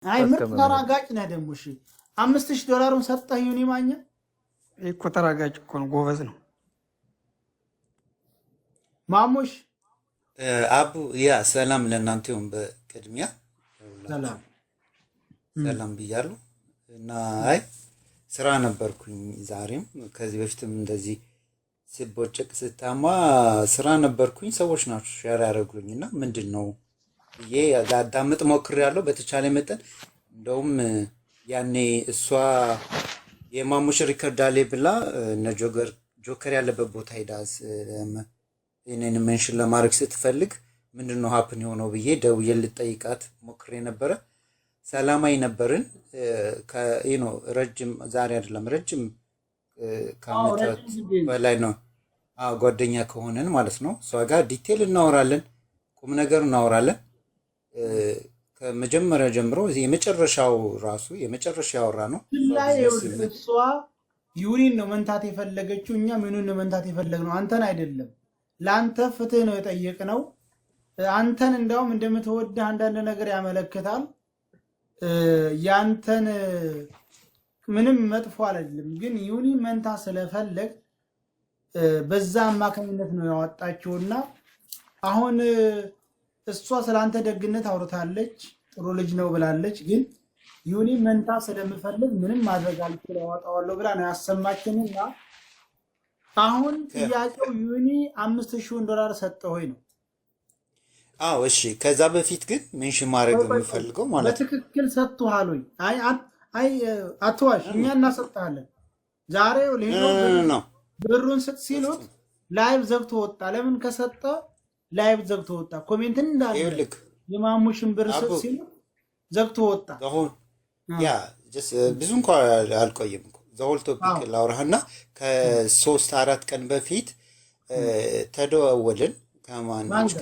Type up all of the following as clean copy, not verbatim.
አይ ምርጥ ተራጋጭ ነህ ደግሞ። እሺ $5000 ሰጠህ ዩኒ ማኛ እኮ ተራጋጭ እኮ ነው፣ ጎበዝ ነው ማሙሽ። አቡ ያ ሰላም ለእናንተ ይሁን። በቅድሚያ ሰላም ብያለሁ። እና አይ ስራ ነበርኩኝ ዛሬም፣ ከዚህ በፊትም እንደዚህ ስቦጭቅ ስታማ ስራ ነበርኩኝ። ሰዎች ናቸው ሼር ያደረጉልኝ እና ምንድን ነው ብዬ ላዳምጥ ሞክሬያለሁ በተቻለ መጠን። እንደውም ያኔ እሷ የማሙሽ ሪከርድ አለ ብላ እነ ጆከር ያለበት ቦታ ሄዳ እኔን ሜንሽን ለማድረግ ስትፈልግ ምንድን ነው ሀፕን የሆነው ብዬ ደውዬ ልጠይቃት ሞክሬ ነበረ። ሰላማዊ ነበርን። ረጅም ዛሬ አይደለም ረጅም ከዓመታት በላይ ነው ጓደኛ ከሆነን ማለት ነው። እሷ ጋር ዲቴል እናወራለን፣ ቁም ነገር እናወራለን። ከመጀመሪያ ጀምሮ የመጨረሻው ራሱ የመጨረሻ ያወራ ነው። እሷ ዩኒን ነው መንታት የፈለገችው፣ እኛ ምኑን ነው መንታት የፈለግነው? አንተን አይደለም። ለአንተ ፍትህ ነው የጠየቅነው። አንተን እንዲያውም እንደምትወድህ አንዳንድ ነገር ያመለክታል። ያንተን ምንም መጥፎ አይደለም፣ ግን ዩኒ መንታ ስለፈለግ በዛ አማካኝነት ነው ያወጣችውና አሁን እሷ ስለአንተ ደግነት አውርታለች፣ ጥሩ ልጅ ነው ብላለች። ግን ዩኒ መንታ ስለምፈልግ ምንም ማድረግ አልችልም አወጣዋለሁ ብላ ነው ያሰማችንና አሁን ጥያቄው ዩኒ $5000 ሰጠ ሆይ ነው? አዎ እሺ። ከዛ በፊት ግን ሜንሽን ማድረግ የምፈልገው ማለት በትክክል ሰጥቷል ወይ? አይ አትዋሽ፣ እኛ እናሰጣለን። ዛሬ ነው ብሩን ስጥ ሲሉት ላይቭ ዘግቶ ወጣ። ለምን ከሰጠ ላይቭ ዘግቶ ወጣ? ኮሜንት እንዳለ የማሙሽን ብር ስጥ ሲሉት ዘግቶ ወጣ። አሁን ያ ብዙ እንኳን አልቆየም እኮ ዘሆል ቶፒክ ላውራህና ከ3-4 ቀን በፊት ተደዋወልን ከማንች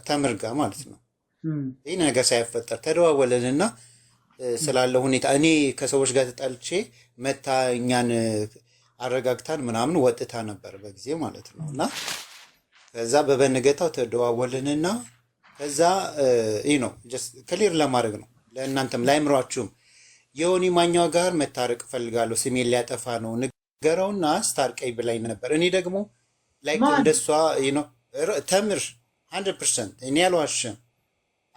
ተምርጋ ማለት ነው። ይህ ነገር ሳይፈጠር ተደዋወልንና ስላለ ሁኔታ እኔ ከሰዎች ጋር ተጣልቼ መታ እኛን አረጋግታን ምናምን ወጥታ ነበር በጊዜ ማለት ነው። እና ከዛ በበነገታው ተደዋወልንና ከዛ ይህ ነው ክሊር ለማድረግ ነው ለእናንተም ላይምሯችሁም የሆኒ ማኛው ጋር መታረቅ ፈልጋለሁ፣ ስሜን ሊያጠፋ ነው ንገረውና አስታርቀኝ ብላኝ ነበር። እኔ ደግሞ ላይክ እንደሷ ተምር 100% እኔ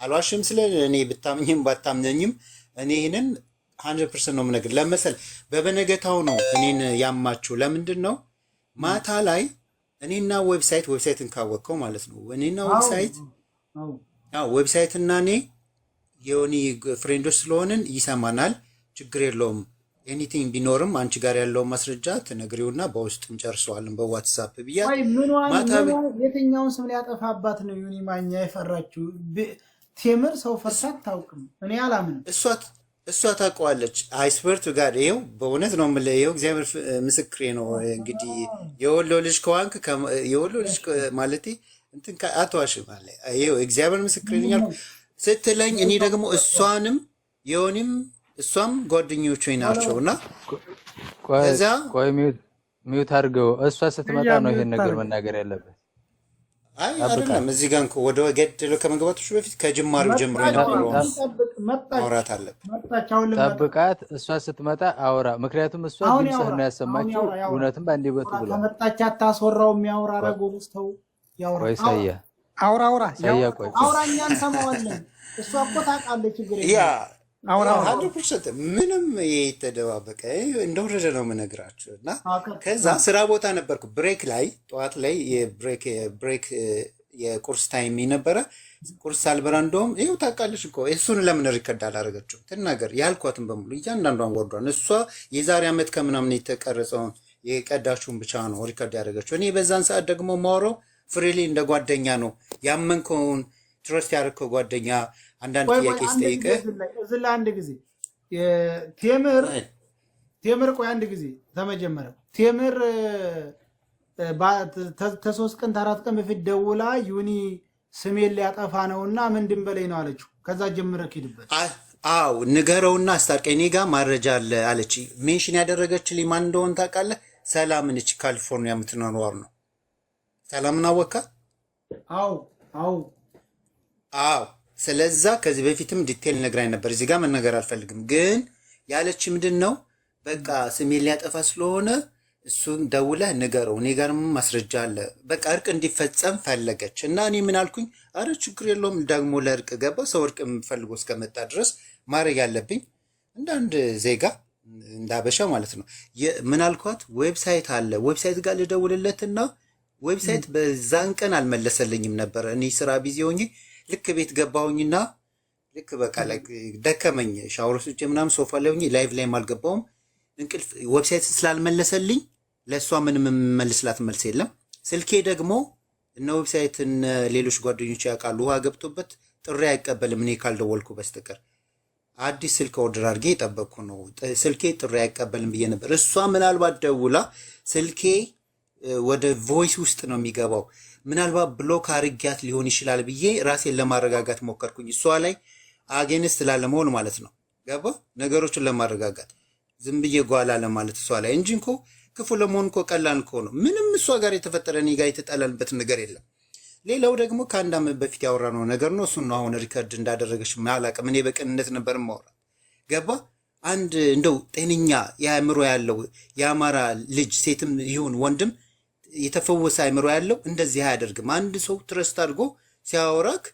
አልዋሽም ስለ እኔ ብታምኝም ባታምነኝም እኔ ይህንን 100% ነው የምነግርህ። ለመሰል በበነገታው ነው እኔን ያማችሁ። ለምንድን ነው ማታ ላይ እኔና ዌብሳይትን ካወቅከው ማለት ነው እኔና ዌብሳይትና እኔ የሆኒ ፍሬንዶች ስለሆንን ይሰማናል፣ ችግር የለውም። ኤኒቲንግ ቢኖርም አንቺ ጋር ያለው ማስረጃ ትነግሪውና በውስጥ እንጨርሰዋለን በዋትስአፕ ብያ። የትኛውን ስም ሊያጠፋባት ነው ዩኒ ማኛ የፈራችው? ቴምር ሰው ፈርታ አታውቅም። እኔ አላምንም። እሷ ታውቀዋለች። አይስበርቱ ጋር ይኸው በእውነት ነው የምልህ፣ ይኸው እግዚአብሔር ምስክሬ ነው። እንግዲህ የወሎ ልጅ ከዋንክ የወሎ ልጅ ማለቴ እንትን አትዋሽም አለ። ይኸው እግዚአብሔር ምስክሬ ነኝ ስትለኝ እኔ ደግሞ እሷንም የሆኒም እሷም ጓደኞቹ ናቸው እና ከዛ ቆይ ሚውት አድርገው እሷ ስትመጣ ነው ይሄን ነገር መናገር ያለበት። አይ አይደለም እዚህ ጋር ወደ ገደለ ከመግባቶች በፊት ከጅማሬው ጀምሮ የነበረው ማውራት አለብን። ጠብቃት፣ እሷ ስትመጣ አውራ። ምክንያቱም እሷ ድምፅህን ነው ያሰማችው። እውነትም በአንዴ በቱ ብላ ከመጣች አታስወራው። የሚያወራ ረጎ ውስተው ያወራ። ቆይ ሳያ አውራ ቆይ አውራኛን ሰማዋለን። እሷ እኮ ታውቃለች ችግር ያ አውራ 100% ምንም የተደባበቀ እንደወረደ ነው የምነግራችሁ። እና ከዛ ስራ ቦታ ነበርኩ ብሬክ ላይ ጠዋት ላይ የብሬክ የቁርስ ታይም ነበረ። ቁርስ አልበላ እንደውም ይኸው ታውቃለች እኮ እሱን ለምን ሪከርድ አላደረገችው? ትናገር ያልኳትን በሙሉ እያንዳንዷን ወርዷን እሷ የዛሬ ዓመት ከምናምን የተቀረጸውን የቀዳችውን ብቻ ነው ሪከርድ ያደረገችው። እኔ በዛን ሰዓት ደግሞ ማውራው ፍሬሊ እንደ ጓደኛ ነው ያመንከውን ትረስት ያደረግከው ጓደኛ አንዳንድ ጥያቄ ስጠይቅህ እዚህ ላይ አንድ ጊዜ ቴምር ቆይ አንድ ጊዜ ተመጀመረ ቴምር ከ3 ቀን 4 ቀን በፊት ደውላ ዩኒ ስሜን ሊያጠፋ ነውና ምንድን በላይ ነው አለችው። ከዛ ጀምረህ ሂድበት። አዎ ንገረውና አስታርቀኝ፣ እኔ ጋር ማረጃ አለ አለች። ሜንሽን ያደረገችልኝ ማን እንደሆነ ታውቃለህ? ሰላም ነች፣ ካሊፎርኒያ የምትኖር ነው። ሰላምን አወካ? አዎ ስለዛ ከዚህ በፊትም ዲቴል ነግራኝ ነበር። እዚህ ጋር መናገር አልፈልግም። ግን ያለች ምንድን ነው በቃ ስሜን ሊያጠፋ ስለሆነ እሱን ደውለህ ንገረው፣ እኔ ጋርም ማስረጃ አለ። በቃ እርቅ እንዲፈጸም ፈለገች እና እኔ ምን አልኩኝ? አረ ችግር የለውም ደግሞ ለእርቅ ገባ። ሰው እርቅ የምፈልጎ እስከመጣ ድረስ ማድረግ ያለብኝ እንደ አንድ ዜጋ እንዳበሻ ማለት ነው። ምን አልኳት? ዌብሳይት አለ፣ ዌብሳይት ጋር ልደውልለትና ዌብሳይት በዛን ቀን አልመለሰልኝም ነበር። እኔ ስራ ቢዚ ሆኜ ልክ ቤት ገባሁኝና ልክ በቃ ደከመኝ፣ ሻወር ወስጄ ምናምን ሶፋ ላይ ሆኜ ላይቭ ላይም አልገባሁም። እንቅልፍ ዌብሳይት ስላልመለሰልኝ ለእሷ ምንም የምመልስላት መልስ የለም። ስልኬ ደግሞ እነ ዌብሳይትን ሌሎች ጓደኞች ያውቃሉ፣ ውሃ ገብቶበት ጥሪ አይቀበልም እኔ ካልደወልኩ በስተቀር። አዲስ ስልክ ኦርደር አድርጌ የጠበቅኩ ነው። ስልኬ ጥሪ አይቀበልም ብዬ ነበር። እሷ ምናልባት ደውላ ስልኬ ወደ ቮይስ ውስጥ ነው የሚገባው፣ ምናልባት ብሎክ አርጊያት ሊሆን ይችላል ብዬ ራሴን ለማረጋጋት ሞከርኩኝ። እሷ ላይ አጌንስት ላለመሆን ማለት ነው። ገባ ነገሮችን ለማረጋጋት ዝም ብዬ ጓላ ለማለት እሷ ላይ እንጂ እኮ ክፉ ለመሆን እኮ ቀላል እኮ ነው። ምንም እሷ ጋር የተፈጠረ እኔ ጋር የተጣላንበት ነገር የለም። ሌላው ደግሞ ከአንድ ዓመት በፊት ያወራነው ነገር ነው። እሱን ነው አሁን ሪከርድ እንዳደረገች አላውቅም። እኔ በቅንነት ነበር የማወራ። ገባ አንድ እንደው ጤነኛ የአእምሮ ያለው የአማራ ልጅ ሴትም ይሁን ወንድም የተፈወሰ አእምሮ ያለው እንደዚህ አያደርግም። አንድ ሰው ትረስት አድርጎ ሲያወራክ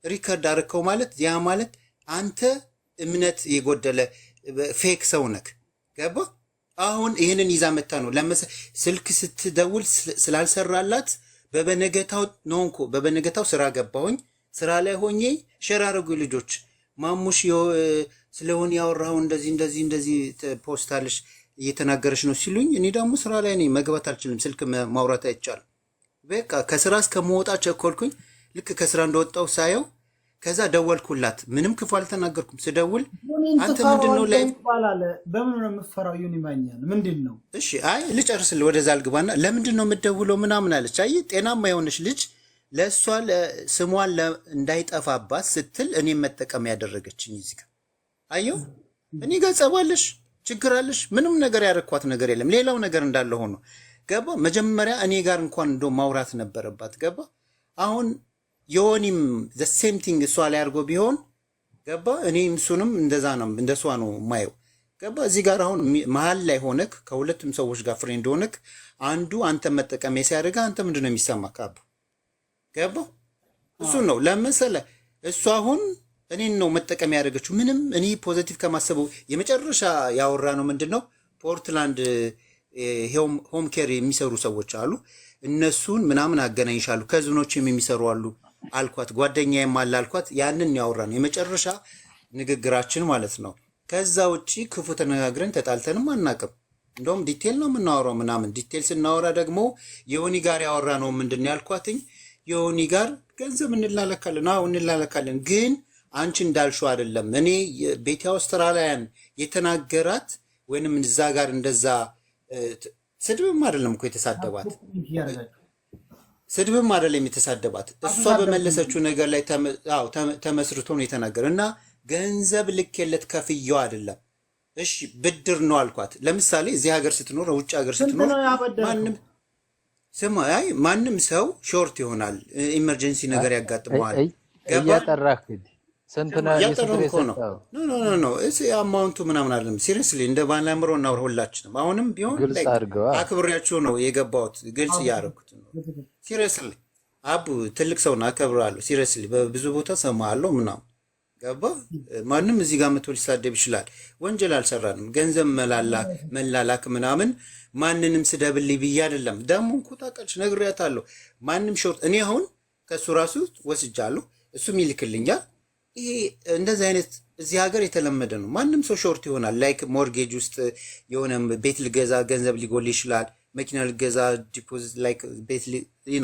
ሪከርድ አድርገው ማለት ያ ማለት አንተ እምነት የጎደለ ፌክ ሰው ነክ። ገባ አሁን ይህንን ይዛ መታ ነው ስልክ ስትደውል ስላልሰራላት በበነገታው ነው እኮ በበነገታው ስራ ገባሁኝ። ስራ ላይ ሆኜ ሸራረጉ ልጆች ማሙሽ ስለሆነ ያወራው እንደዚህ ፖስታለሽ እየተናገረች ነው ሲሉኝ፣ እኔ ደግሞ ስራ ላይ ነኝ መግባት አልችልም፣ ስልክ ማውራት አይቻልም። በቃ ከስራ እስከመውጣ ቸኮልኩኝ። ልክ ከስራ እንደወጣው ሳየው ከዛ ደወልኩላት። ምንም ክፉ አልተናገርኩም። ስደውል አንተ ምንድነው ላይ ይባላል። በምን ነው የምትፈራው? ዩኒማኛል ምንድነው? እሺ አይ ልጨርስልህ፣ ወደዛ አልግባና ለምንድነው የምትደውለው ምናምን አለች። አይ ጤናማ የሆነች ልጅ ለእሷ ስሟን እንዳይጠፋባት ስትል እኔም መጠቀም ያደረገችኝ እዚህ ጋር አየው። እኔ ጋር ጸባለሽ ችግር አለሽ? ምንም ነገር ያረኳት ነገር የለም። ሌላው ነገር እንዳለ ሆኖ ገባ። መጀመሪያ እኔ ጋር እንኳን እንደው ማውራት ነበረባት። ገባ አሁን የሆኒም ዘ ሴም ቲንግ እሷ ላይ አድርጎ ቢሆን ገባ እኔም እሱንም እንደዛ ነው እንደሷ ነው ማየው። ገባ እዚህ ጋር አሁን መሀል ላይ ሆነክ ከሁለቱም ሰዎች ጋር ፍሬንድ ሆነክ አንዱ አንተ መጠቀሚያ ሲያደርግ አንተ ምንድነው የሚሰማ ካቡ? ገባ እሱ ነው ለመሰለ እሱ አሁን እኔን ነው መጠቀም ያደረገችው። ምንም እኔ ፖዚቲቭ ከማሰቡ የመጨረሻ ያወራ ነው ምንድነው ፖርትላንድ ሆም ኬር የሚሰሩ ሰዎች አሉ፣ እነሱን ምናምን አገናኝሻሉ ከዝኖችም የሚሰሩ አሉ አልኳት። ጓደኛዬም አለ አልኳት። ያንን ያወራ ነው የመጨረሻ ንግግራችን ማለት ነው። ከዛ ውጪ ክፉ ተነጋግረን ተጣልተንም አናቅም። እንደውም ዲቴል ነው የምናወራው ምናምን። ዲቴል ስናወራ ደግሞ የሆኒ ጋር ያወራ ነው ምንድነው ያልኳትኝ፣ የሆኒ ጋር ገንዘብ እንላላካለን። አዎ እንላላካለን፣ ግን አንቺ እንዳልሽው አይደለም። እኔ ቤት አውስትራሊያን የተናገራት ወይንም እዛ ጋር እንደዛ ስድብም አይደለም እኮ የተሳደባት፣ ስድብም አይደለም የተሳደባት። እሷ በመለሰችው ነገር ላይ ተመስርቶ ነው የተናገረ እና ገንዘብ ልኬለት ከፍየው አይደለም። እሺ ብድር ነው አልኳት። ለምሳሌ እዚህ ሀገር ስትኖር ውጭ ሀገር ስትኖር ማንም ሰው ሾርት ይሆናል፣ ኢመርጀንሲ ነገር ያጋጥመዋል። እያጠራህ ስንት ነው አማውንቱ ምናምን አይደለም። ሲሪየስሊ እንደ ባለምሮ እናውራ ሁላችንም። አሁንም ቢሆን አክብሬያችሁ ነው የገባሁት፣ ግልጽ እያደረኩት ነው። ሲሪየስሊ አቡ ትልቅ ሰው ነው፣ አከብራለሁ። ሲሪየስሊ በብዙ ቦታ ሰማለሁ ምናምን ገባ። ማንም እዚህ ጋር መቶ ሊሳደብ ይችላል። ወንጀል አልሰራንም። ገንዘብ መላላክ ምናምን ማንንም ስደብልኝ ብዬ አይደለም። ደግሞ እንኳ ታውቃለች ነግሬያታለሁ። ማንም ሾርት እኔ አሁን ከእሱ ራሱ ወስጃለሁ፣ እሱም ይልክልኛል። ይሄ እንደዚህ አይነት እዚህ ሀገር የተለመደ ነው። ማንም ሰው ሾርት ይሆናል። ላይክ ሞርጌጅ ውስጥ የሆነ ቤት ልገዛ ገንዘብ ሊጎል ይችላል። መኪና ልገዛ ዲፖዚት ላይክ ቤት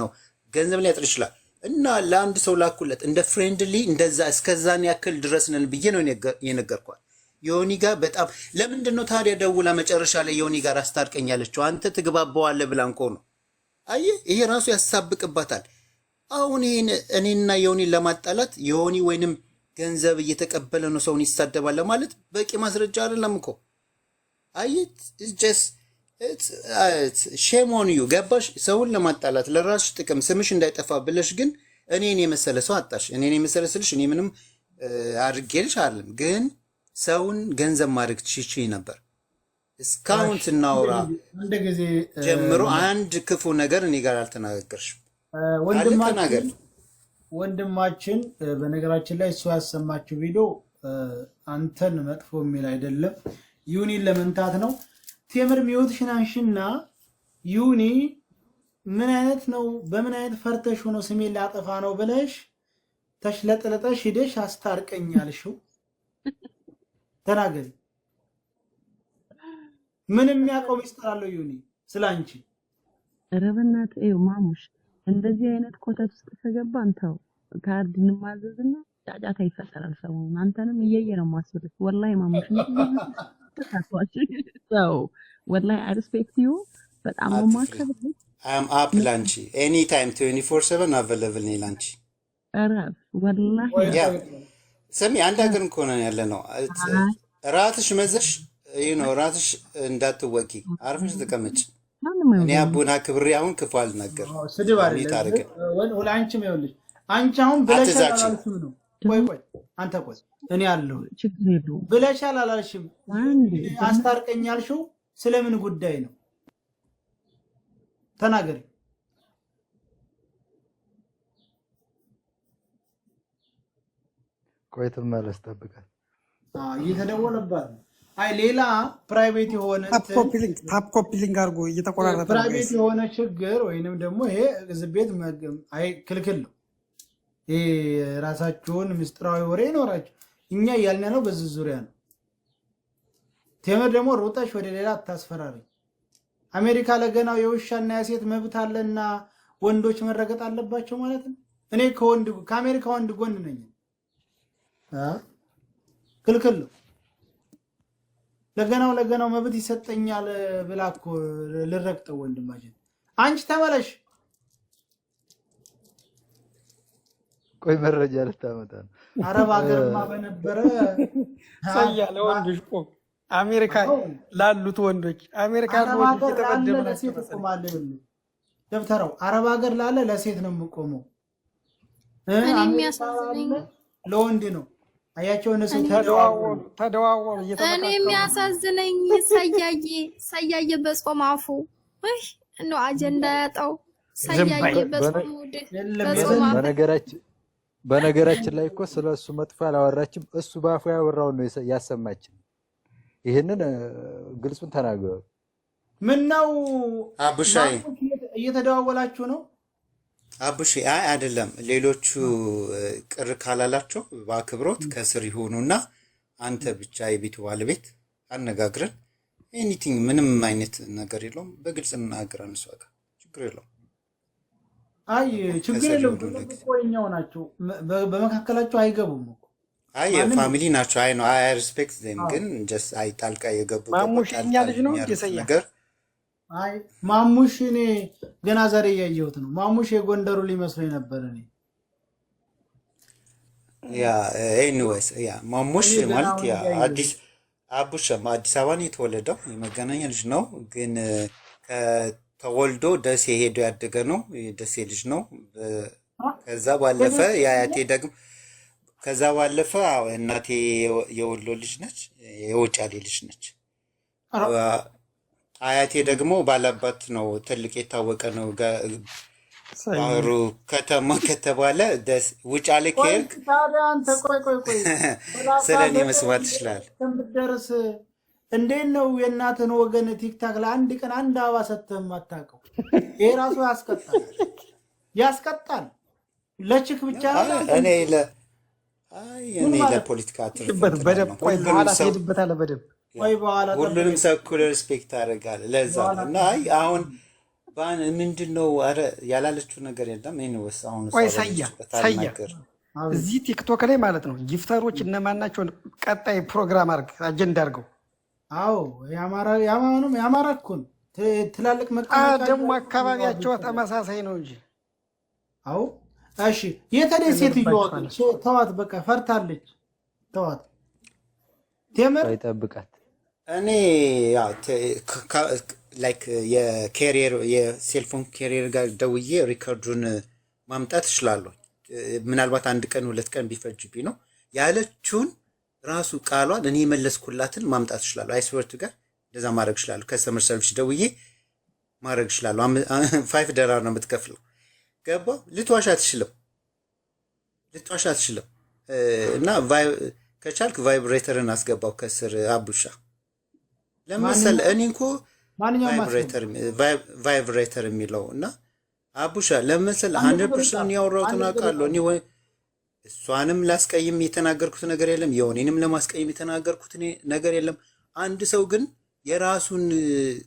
ነው ገንዘብ ሊያጥር ይችላል። እና ለአንድ ሰው ላኩለት እንደ ፍሬንድሊ እንደዛ እስከዛን ያክል ድረስ ነን ብዬ ነው የነገርኳት። ዮኒ ጋር በጣም ለምንድን ነው ታዲያ ደውላ መጨረሻ ላይ ዮኒ ጋር አስታርቀኛለችው? አንተ ትግባባዋለህ ብላ እንኮ ነው። አየህ ይሄ ራሱ ያሳብቅባታል። አሁን ይሄን እኔና ዮኒን ለማጣላት ዮኒ ወይንም ገንዘብ እየተቀበለ ነው ሰውን ይሳደባል ማለት በቂ ማስረጃ አይደለም እኮ። አየህ ሼም ኦን ዩ ገባሽ? ሰውን ለማጣላት ለራስሽ ጥቅም ስምሽ እንዳይጠፋ ብለሽ ግን እኔን የመሰለ ሰው አጣሽ። እኔን የመሰለ ስልሽ እኔ ምንም አድርጌልሽ አይደለም፣ ግን ሰውን ገንዘብ ማድረግ ትችይ ነበር። እስካሁን ስናወራ ጀምሮ አንድ ክፉ ነገር እኔ ጋር አልተናገርሽም። ወንድማችን በነገራችን ላይ እሱ ያሰማችው ቪዲዮ አንተን መጥፎ የሚል አይደለም፣ ዩኒን ለመንታት ነው። ቴምር ሚውትሽን አንሺና ዩኒ ምን አይነት ነው በምን አይነት ፈርተሽ ሆኖ ስሜን ላጠፋ ነው ብለሽ ተሽለጥለጠሽ ሄደሽ አስታርቀኛልሽው? ተናገሪ። ምንም የሚያውቀው ሚስጥር አለው ዩኒ ስላንቺ? ረበናት ማሙሽ እንደዚህ አይነት ኮተት ውስጥ ተገባ አንተው ካርድ እንማዘዝና ጫጫታ ይፈጠራል። ሰሞኑን አንተንም እየየ ነው ማስብልህ። ወላሂ ማሙሽ ነው ወላሂ አይ ሪስፔክት ዩ በጣም ነው ማከብርህ። አም አፕ ላንቺ ኤኒ ታይም 24/7 አቬለብል ነኝ ላንቺ። አራፍ ወላሂ ስሚ አንድ ሀገር እኮ ነው ያለ ነው። ራትሽ መዘሽ ራትሽ እንዳትወቂ አርፈሽ ተቀመጭ። እኔ አቡና ክብሬ አሁን ክፉ አልናገር ስድብ አይደለም ወላ አንቺም ይኸውልሽ አንቺ አሁን ብለሻል አላልሽም ነው? ቆይ አንተ ቆይ እኔ አለሁ ችግር የለውም ብለሻል አላልሽም? አስታርቀኛልሽው ስለምን ጉዳይ ነው? ተናገሪ። ቆይ ትመለስ ጠብቃት። እየተደወለባት ነው። አይ ሌላ ፕራይቬት የሆነ ታፕ ኮፒ ሊንክ አድርጎ እየተቆራረጠ ፕራይቬት የሆነ ችግር ወይንም ደግሞ ይሄ ዝቤት አይ ክልክል ነው። ይሄ ራሳችሁን ምስጢራዊ ወሬ ይኖራችሁ እኛ እያልን ነው በዚህ ዙሪያ ነው። ቴምር ደግሞ ሮጣሽ ወደ ሌላ አታስፈራሪ። አሜሪካ ለገናው የውሻና የሴት መብት አለና ወንዶች መረገጥ አለባቸው ማለት ነው። እኔ ከአሜሪካ ወንድ ጎን ነኝ። ክልክል ነው። ለገናው መብት ይሰጠኛል ብላ እኮ ልረግጠው ወንድማችን። አንቺ ተመለሽ። ቆይ መረጃ ልታመጣ ነው። አረብ ሀገርማ በነበረ ሰያለ ወንዶች ቆም አሜሪካ ላሉት ወንዶች አሜሪካ ወንዶች ተቀደመ ለሴት ቆማለ ይሉ ደብተራው አረብ ሀገር ላለ ለሴት ነው የምቆመው። እኔ የሚያሳዝነኝ ለወንድ ነው። አያቸው እነሱ ተደዋወሉ እኔ የሚያሳዝነኝ ሰያየ በጾም አፉ ነው አጀንዳ ያጣው ሰያየ በጾም በነገራችን ላይ እኮ ስለሱ መጥፎ አላወራችም። እሱ ባፉ ያወራው ነው ያሰማችን። ይሄንን ግልጹን ተናገሩ። ምን ነው አቡሻይ እየተደዋወላችሁ ነው? አቡሽ አይ አይደለም፣ ሌሎቹ ቅር ካላላቸው በአክብሮት ከስር ይሆኑና አንተ ብቻ የቤቱ ባለቤት አነጋግረን ኤኒቲንግ ምንም አይነት ነገር የለውም። በግልጽ እናገራለን። እሷ ጋር ችግር የለውም። አይ ችግር የለውም። ቆይኛው ናቸው በመካከላቸው አይገቡም እኮ አይ ፋሚሊ ናቸው። አይ ነው አይ ሪስፔክት ዘም ግን ጀስት አይ ጣልቃ የገቡ ማሙሽኛ ልጅ ነው ነገር አይ ማሙሽ እኔ ገና ዛሬ ያየሁት ነው። ማሙሽ የጎንደሩ ሊመስለኝ ነበር እኔ ያ ኤኒዌይስ ያ ማሙሽ ማለት ያ አዲስ አበባ ነው የተወለደው። የመገናኛ ልጅ ነው ግን ከተወልዶ ደሴ ሄዶ ያደገ ነው። የደሴ ልጅ ነው። ከዛ ባለፈ የአያቴ ደግሞ ከዛ ባለፈ እናቴ የወሎ ልጅ ነች፣ የውጫሌ ልጅ ነች። አያቴ ደግሞ ባላባት ነው፣ ትልቅ የታወቀ ነው። ባህሩ ከተማ ከተባለ ውጫሌ ከሄድክ ስለኔ መስማት ትችላለህ። ከምትደርስ እንዴት ነው የእናትን ወገን ቲክታክ ለአንድ ቀን አንድ አበባ ሰጥተህ የማታውቀው? ይሄ ራሱ ያስቀጣል። ለችክ ብቻ እኔ ለፖለቲካ ሁሉንም ሰው እኩል ሪስፔክት አደርጋለሁ። ለዛ እና አሁን ምንድነው ያላለችው ነገር የለም። ይሄንስ አሁን ሰያ እዚህ ቲክቶክ ላይ ማለት ነው ጊፍተሮች እነማን ናቸው? ቀጣይ ፕሮግራም አጀንዳ አድርገው። አዎ የአማራ እኮ ነው ትላልቅ መቀመጫ ደግሞ አካባቢያቸው ተመሳሳይ ነው እንጂ። አዎ እሺ የተደ ሴትዮ ተዋት፣ በቃ ፈርታለች። ተዋት ቴምር አይጠብቃት። እኔ ላይክ የካሪየር የሴልፎን ካሪየር ጋር ደውዬ ሪከርዱን ማምጣት እችላለሁ። ምናልባት አንድ ቀን ሁለት ቀን ቢፈጅብኝ ነው። ያለችውን ራሱ ቃሏን እኔ የመለስኩላትን ማምጣት እችላለሁ። አይስወርቱ ጋር እንደዛ ማድረግ እችላለሁ። ከስተመር ሰርቪስ ደውዬ ማድረግ እችላለሁ። $5 ነው የምትከፍለው። ገባ? ልትዋሽ አትችልም እና ከቻልክ ቫይብሬተርን አስገባው ከስር አቡሻ ለምሳሌ እኔ እንኮ ቫይብሬተር የሚለው እና አቡሻ ለምሳሌ 100% ያወራሁትን አውቃለሁ። እኔ እሷንም ላስቀይም የተናገርኩት ነገር የለም፣ የሆኔንም ለማስቀይም የተናገርኩት ነገር የለም። አንድ ሰው ግን የራሱን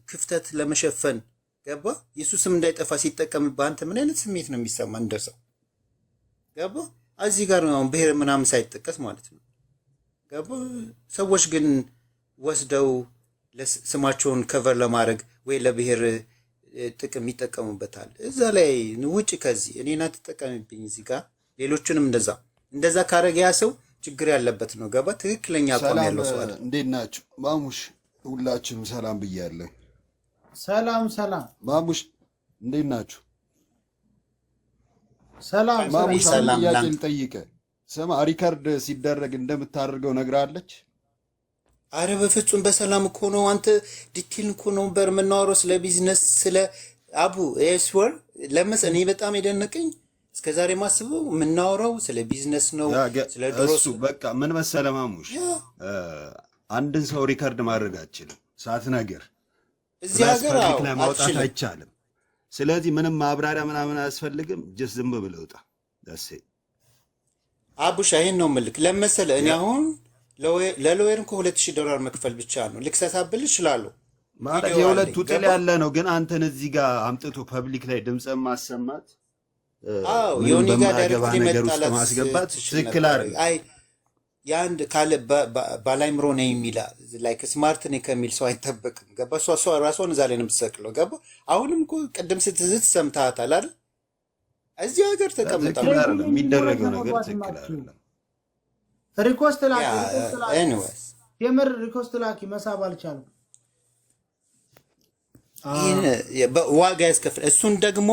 ክፍተት ለመሸፈን ገባ የሱ ስም እንዳይጠፋ ሲጠቀምብህ አንተ ምን አይነት ስሜት ነው የሚሰማ እንደሰው? ገባ? እዚህ ጋር ነው ብሔር ምናምን ሳይጠቀስ ማለት ነው። ገባ? ሰዎች ግን ወስደው ስማቸውን ከቨር ለማድረግ ወይ ለብሔር ጥቅም ይጠቀሙበታል። እዛ ላይ ውጭ ከዚህ እኔና ተጠቀምብኝ እዚህ ጋር ሌሎችንም እንደዛ ካረገ ያ ሰው ችግር ያለበት ነው። ገባ? ትክክለኛ አቋም ያለው ሰው አይደል? እንዴት ናችሁ ማሙሽ? ሁላችሁም ሰላም ብያለሁ። ሰላም ማሙሽ እንዴት ናችሁ? ሰላም ማሙሽ ጥያቄ ልጠይቅህ። ስማ ሪከርድ ሲደረግ እንደምታደርገው ነግራለች? አረ በፍጹም በሰላም እኮ ነው። አንተ ዲቴል እኮ ነው በር የምናወራው ስለ ቢዝነስ ስለ አቡ ኤስወር ለመስ እኔ በጣም የደነቀኝ እስከዛሬ ማስበው የምናወራው ስለ ቢዝነስ ነው። ስለ ድሮሱ በቃ ምን መሰለህ ማሙሽ አንድን ሰው ሪከርድ ማድረግ አትችልም ሳትነግር እዚህ ሀገር ላይ ማውጣት አይቻልም። ስለዚህ ምንም ማብራሪያ ምናምን አያስፈልግም። ጀስት ዝም ብለህ ውጣ። ደስ አቡሻ ይሄን ነው ምልክ ለመሰለ እኔ አሁን ለሎየር እኮ $2,000 መክፈል ብቻ ነው። ልክሰሳብል እችላለሁ ማለት የሁለቱ ጥል ያለ ነው። ግን አንተን እዚህ ጋር አምጥቶ ፐብሊክ ላይ ድምፅህን ማሰማት የሆነ ጋር ዳይሬክት ውስጥ ማስገባት ትክክል አይደል? አይ የአንድ ካለ ባላይምሮ ነኝ የሚላ ላይክ ስማርት ነኝ ከሚል ሰው አይጠበቅም። ገባ? እሷ ራሷን እዛ ላይ ነው የምትሰቅለው። ገባ? አሁንም እኮ ቅድም ስትዝት ሰምተሃታል አይደል? እዚህ ሀገር ተቀምጣ የሚደረገው ነገር ትክክል አይደለም። ሪኮስት ላኪ የምር ሪኮስት ላኪ መሳብ አልቻለም። ዋጋ ያስከፍል። እሱን ደግሞ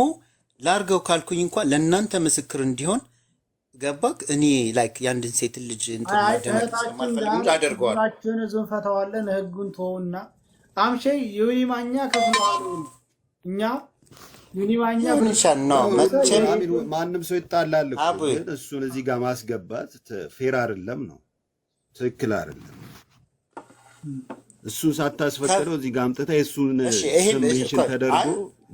ላርገው ካልኩኝ እንኳን ለእናንተ ምስክር እንዲሆን ገባክ? እኔ ላይክ የአንድን ሴት ልጅ እንትን ማደረግ አደርገዋል። ዞን ፈታዋለን። ህጉን ተውና አምሼ ዩኒማኛ ከፍሏል። እኛ ዩኒማኛ ነው መቼም ማንም ሰው ይጣላል እኮ ግን እሱን እዚህ ጋር ማስገባት ፌር አይደለም ነው ትክክል አይደለም። እሱን ሳታስፈቅደው እዚህ ጋር አምጥተህ እሱን ስም ተደርጎ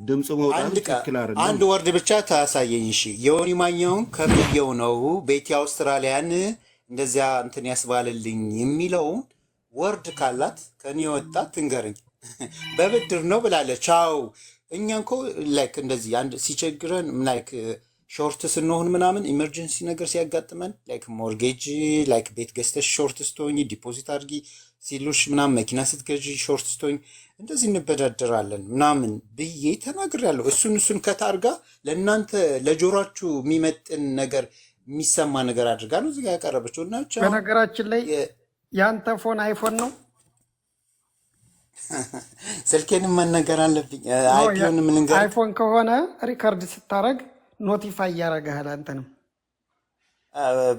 ድምጽ መውጣት ትክክል አይደለም። አንድ ወርድ ብቻ ታሳየኝ። እሺ የዩኒማኛውን ከብየው ነው ቤቲ አውስትራሊያን እንደዚያ እንትን ያስባልልኝ የሚለውን ወርድ ካላት ከኔ ወጣ ትንገርኝ። በብድር ነው ብላለች። አዎ እኛ እኮ ላይክ እንደዚህ አንድ ሲቸግረን ላይክ ሾርት ስንሆን ምናምን ኢመርጀንሲ ነገር ሲያጋጥመን ላይክ ሞርጌጅ ላይክ ቤት ገዝተሽ ሾርት ስትሆኝ ዲፖዚት አድርጊ ሲሉሽ ምናምን መኪና ስትገዢ ሾርት ስትሆኝ እንደዚህ እንበዳደራለን ምናምን ብዬ ተናግሬያለሁ። እሱን ከታርጋ ለእናንተ ለጆሯችሁ የሚመጥን ነገር የሚሰማ ነገር አድርጋ ነው እዚህ ጋር ያቀረበችው። እና በነገራችን ላይ የአንተ ፎን አይፎን ነው። ስልኬንም መነገር አለብኝ። አይፎን ምን እንገር አይፎን ከሆነ ሪከርድ ስታረግ ኖቲፋይ ያደርግሃል አንተንም።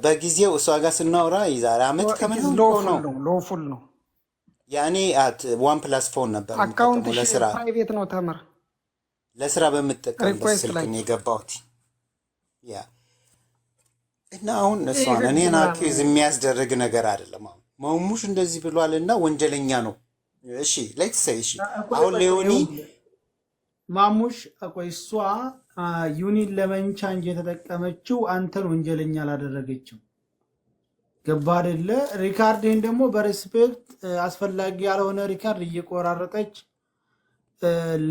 በጊዜው እሷ ጋር ስናወራ የዛሬ ዓመት ከምናምን ነው ሎፉል ነው ያኔ አት OnePlus ፎን ነበር አካውንት ለስራ ፕራይቬት ነው ተመር ለስራ በምትጠቀምበት ስልክ ነው የገባሁት። ያ እና አሁን እሷን እኔን አኪዝ የሚያስደርግ ነገር አይደለም። አሁን ማሙሽ እንደዚህ ብሏልና ወንጀለኛ ነው። እሺ ሌትስ ሴይ እሺ አሁን ሌዮኒ ማሙሽ ቆይ እሷ ዩኒን ለመንቻ እንጂ የተጠቀመችው አንተን ወንጀለኛ አላደረገችም። ገባ አይደለ? ሪካርድን ደግሞ በሪስፔክት አስፈላጊ ያልሆነ ሪካርድ እየቆራረጠች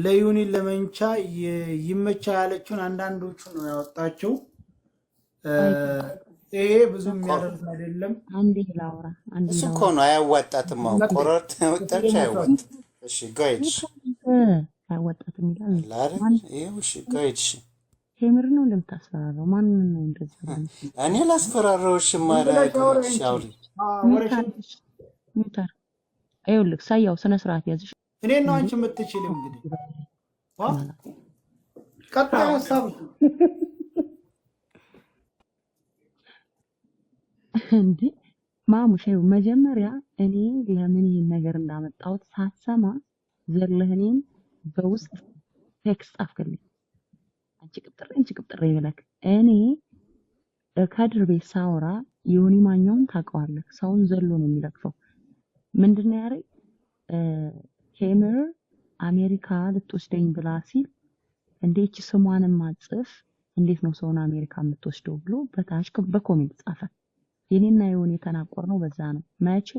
ለዩኒን ለመንቻ ይመቻ ያለችውን አንዳንዶቹ ነው ያወጣችው። ይሄ ብዙ የሚያደርግ አይደለም። አንዴ ላውራ እሱ እኮ ነው አያዋጣትም። ቆራርጥ ወጣች አይዋጥ። እሺ ጋይድሽ አይዋጣትም ይላል ላረን ይሄው። እሺ ጋይድሽ ቴምር ነው እንደምታስፈራራው ማን ነው እንደዚህ? እኔ ላስፈራራውሽ ማራሽ አውሪ ሙታር አይውልክ ሳያው ስነ ስርዓት ያዝሽ። እኔ ነው አንቺ የምትችል እንግዲህ ቀጣይ ሐሳብ እንዴ ማሙሽ መጀመሪያ እኔ ለምን ይሄን ነገር እንዳመጣሁት ሳትሰማ ዘለህ እኔን በውስጥ ቴክስት ጻፍክልኝ። አንቺ ቅብጥሬ ብለክ እኔ ከድር ቤት ሳወራ ዮኒ ማኛውን ታውቀዋለህ። ሰውን ዘሎ ነው የሚለቅፈው። ምንድነው ያረኝ ቴምር አሜሪካ ልትወስደኝ ብላ ሲል እንዴት ስሟንም ማጽፍ እንዴት ነው ሰውን አሜሪካ የምትወስደው ብሎ በታች በኮሜንት ጻፈ። የኔና የሆነ የተናቆር ነው በዛ ነው። መቼ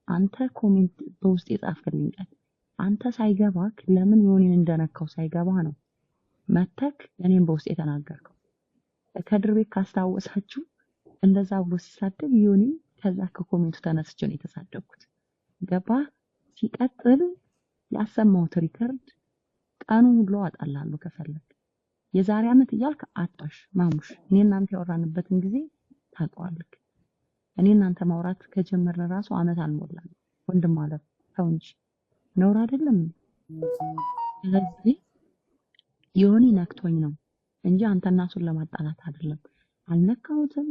አንተ ኮሜንት በውስጥ የጻፍክልኝ ቀን አንተ ሳይገባክ ለምን ዮኒን እንደነካው ሳይገባ ነው መተክ እኔም በውስጥ የተናገርከው። ከድር ቤት ካስታወሳችሁ እንደዛ ብሎ ሲሳደብ ዮኒ ከዛ ከኮሜንቱ ተነስቼ ነው የተሳደብኩት። ገባ ሲቀጥል ያሰማሁት ሪከርድ ቀኑን ሁሉ አጣላለሁ ከፈለክ የዛሬ አመት እያልክ አጣሽ ማሙሽ። እኔ እናንተ ያወራንበትን ጊዜ ታውቀዋለህ። እኔ እናንተ ማውራት ከጀመርን ራሱ አመት አልሞላም። ወንድም ማለት ተው እንጂ ነውር አይደለም። ስለዚህ ዮኒ ነክቶኝ ነው እንጂ አንተና እሱን ለማጣላት አይደለም። አልነካሁትም።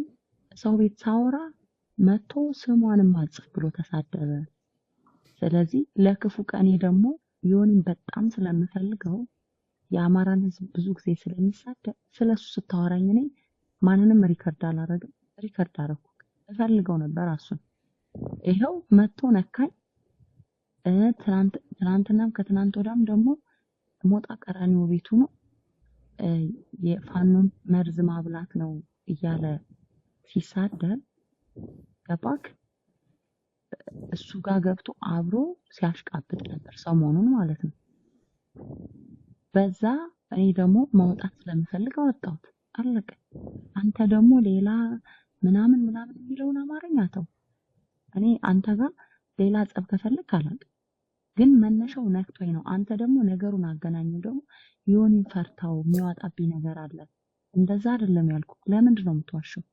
ሰው ቤት ሳወራ መጥቶ ስሟንም አጽፍ ብሎ ተሳደበ። ስለዚህ ለክፉ ቀኔ ደግሞ ዮኒን በጣም ስለምፈልገው የአማራን ህዝብ ብዙ ጊዜ ስለሚሳደብ ስለሱ ስታወራኝ እኔ ማንንም ሪከርድ አላረግም። ሪከርድ አረኩ እፈልገው ነበር እሱን። ይሄው መጥቶ ነካኝ። ትናንትናም ከትናንት ወዳም ደግሞ ሞጣ ቀራኒዮ ቤቱ ነው የፋኖን መርዝ ማብላት ነው እያለ ሲሳደብ ገባክ? እሱ ጋር ገብቶ አብሮ ሲያሽቃብጥ ነበር ሰሞኑን ማለት ነው። በዛ እኔ ደግሞ ማውጣት ስለምፈልግ አወጣሁት። አለቀ። አንተ ደግሞ ሌላ ምናምን የሚለውን አማርኛ ተው። እኔ አንተ ጋር ሌላ ጸብ ከፈለክ አላውቅም፣ ግን መነሻው ነክቶኝ ነው። አንተ ደግሞ ነገሩን አገናኘው ደግሞ ዮኒን ፈርታው የሚያወጣብኝ ነገር አለ። እንደዛ አይደለም ያልኩህ። ለምንድን ነው የምትዋሸው?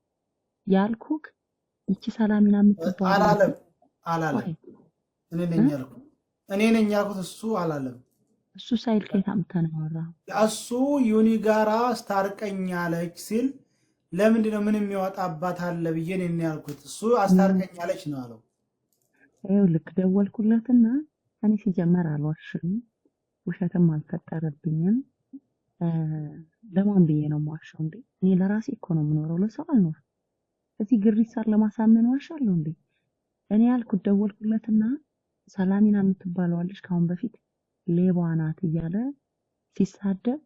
ያልኩህ ይቺ ሰላሚና የምትባለው አላለም። እኔ ነኝ ያልኩት፣ እሱ አላለም። እሱ ሳይል ከየት አምጥተህ ነው ያወራኸው? እሱ ዮኒ ጋራ አስታርቀኛለች ሲል ለምንድን ነው ምን የሚያወጣባት አለ ብዬ ነው ያልኩት። እሱ አስታርቀኛለች ነው አለው። ልክ ደወልኩለትና እኔ ሲጀመር አልዋሽም፣ ውሸትም አልፈጠረብኝም። ለማን ብዬ ነው የማዋሸው እንዴ? እኔ ለራሴ እኮ ነው የምኖረው፣ ለሰው አልኖርም። እዚህ ግሪሳር ለማሳመን ዋሻለሁ እንዴ? እኔ ያልኩት ደወልኩለትና ሰላሚና የምትባለዋለች ካሁን በፊት ሌባ ናት እያለ ሲሳደብ